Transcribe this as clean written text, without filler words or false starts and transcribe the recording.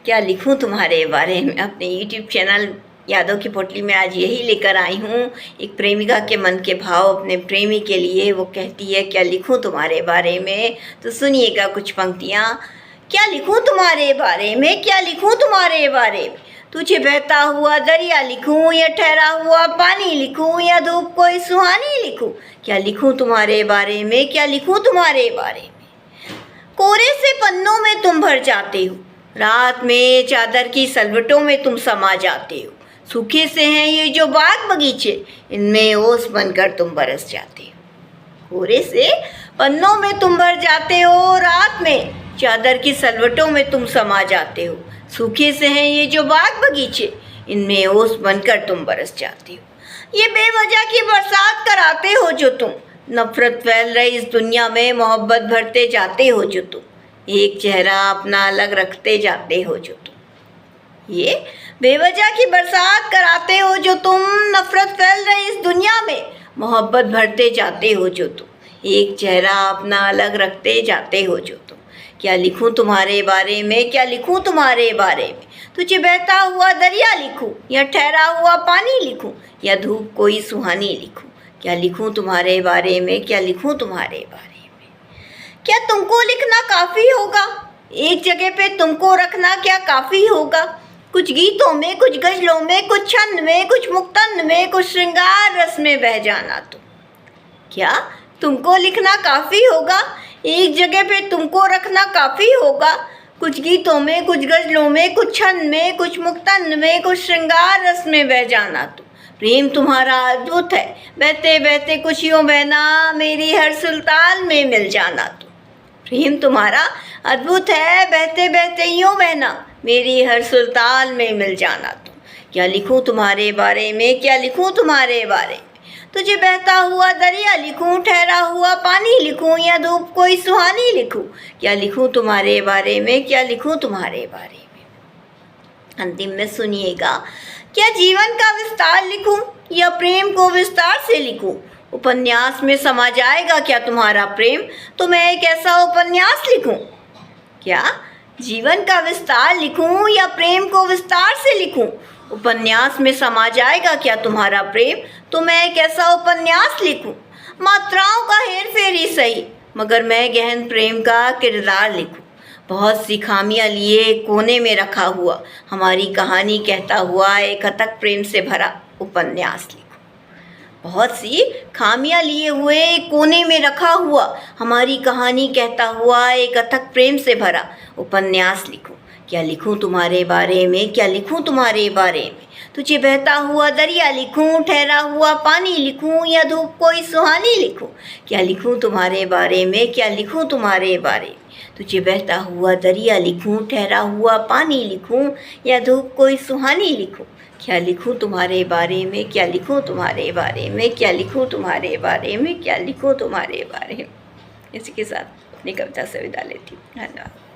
क्या लिखूं तुम्हारे बारे में। अपने यूट्यूब चैनल यादों की पोटली में आज यही लेकर आई हूँ, एक प्रेमिका के मन के भाव अपने प्रेमी के लिए। वो कहती है क्या लिखूं तुम्हारे बारे में। तो सुनिएगा कुछ पंक्तियाँ। क्या लिखूं तुम्हारे बारे में, क्या लिखूं तुम्हारे बारे में। तुझे बहता हुआ दरिया लिखूं या ठहरा हुआ पानी लिखूं या धूप कोई सुहानी लिखूं। क्या लिखूं तुम्हारे बारे में, क्या लिखूं तुम्हारे बारे में। कोरे से पन्नों में तुम भर जाते हो, रात में चादर की सलवटों में तुम समा जाते हो। सूखे से हैं ये जो बाग बगीचे, इनमें ओस बनकर तुम बरस जाते हो। कोरे से पन्नों में तुम भर जाते हो, रात में चादर की सलवटों में तुम समा जाते हो। सूखे से हैं ये जो बाग बगीचे, इनमें ओस बनकर तुम बरस जाते हो। ये बेवजह की बरसात कराते हो जो तुम, नफरत फैल रही इस दुनिया में मोहब्बत भरते जाते हो जो तुम। एक चेहरा अपना अलग रखते जाते हो जो तुम। ये बेवजह की बरसात कराते हो जो तुम, नफरत फैल रही इस दुनिया में मोहब्बत भरते जाते हो जो तुम। एक चेहरा अपना अलग रखते जाते हो जो तुम। क्या लिखूं तुम्हारे बारे में, क्या लिखूं तुम्हारे बारे में। तुझे बहता हुआ दरिया लिखूं या ठहरा हुआ पानी लिखूं या धूप कोई सुहानी लिखूं। क्या लिखूं तुम्हारे बारे में, क्या लिखूं तुम्हारे बारे में। क्या तुमको लिखना काफ़ी होगा, एक जगह पे तुमको रखना क्या काफ़ी होगा। कुछ गीतों में, कुछ गज़लों में, कुछ छंद में, कुछ मुक्तंद में, कुछ श्रृंगार रस में बह जाना तुम। क्या तुमको लिखना काफ़ी होगा, एक जगह पे तुमको रखना काफ़ी होगा। कुछ गीतों में, कुछ गज़लों में, कुछ छंद में, कुछ मुक्तंद में, कुछ श्रृंगार रस में बह जाना तुम। प्रेम तुम्हारा अद्भुत है, बहते बहते कुछ यूँ बहना, मेरी हर सुल्तान में मिल जाना तुम। प्रेम तुम्हारा अद्भुत है, बहते बहते यूँ बहना, मेरी हर सुल्तान में मिल जाना तुम। क्या लिखूं तुम्हारे बारे में, क्या लिखूं तुम्हारे बारे में। तुझे बहता हुआ दरिया लिखूं, ठहरा हुआ पानी लिखूं या धूप कोई सुहानी लिखूं। क्या लिखूं तुम्हारे बारे में, क्या लिखूं तुम्हारे बारे में। अंतिम में सुनिएगा। क्या जीवन का विस्तार लिखूं या प्रेम को विस्तार से लिखूं। उपन्यास में समा जाएगा क्या तुम्हारा प्रेम, तो मैं एक ऐसा उपन्यास लिखूं। क्या जीवन का विस्तार लिखूं या प्रेम को विस्तार से लिखूं। उपन्यास में समा जाएगा क्या तुम्हारा प्रेम, तो मैं एक ऐसा उपन्यास लिखूं। मात्राओं का हेर फेर ही सही, मगर मैं गहन प्रेम का किरदार लिखूं। बहुत सी खामियां लिए कोने में रखा हुआ, हमारी कहानी कहता हुआ एक अथक प्रेम से भरा उपन्यास लिखूं। बहुत सी खामियां लिए हुए कोने में रखा हुआ, हमारी कहानी कहता हुआ एक अथक प्रेम से भरा उपन्यास लिखूं। क्या लिखूं तुम्हारे बारे में, क्या लिखूं तुम्हारे बारे में। तुझे बहता हुआ दरिया लिखूं, ठहरा हुआ पानी लिखूं या धूप कोई सुहानी लिखूं। क्या लिखूं तुम्हारे बारे में, क्या लिखूं तुम्हारे बारे में। तुझे बहता हुआ दरिया लिखूं, ठहरा हुआ पानी लिखूं या धूप कोई सुहानी लिखूं। क्या लिखूं तुम्हारे बारे में, क्या लिखूं तुम्हारे बारे में, क्या लिखूं तुम्हारे बारे में, क्या लिखूं तुम्हारे बारे में। इसी के साथ अपनी कविता से विदा लेती हूँ। धन्यवाद।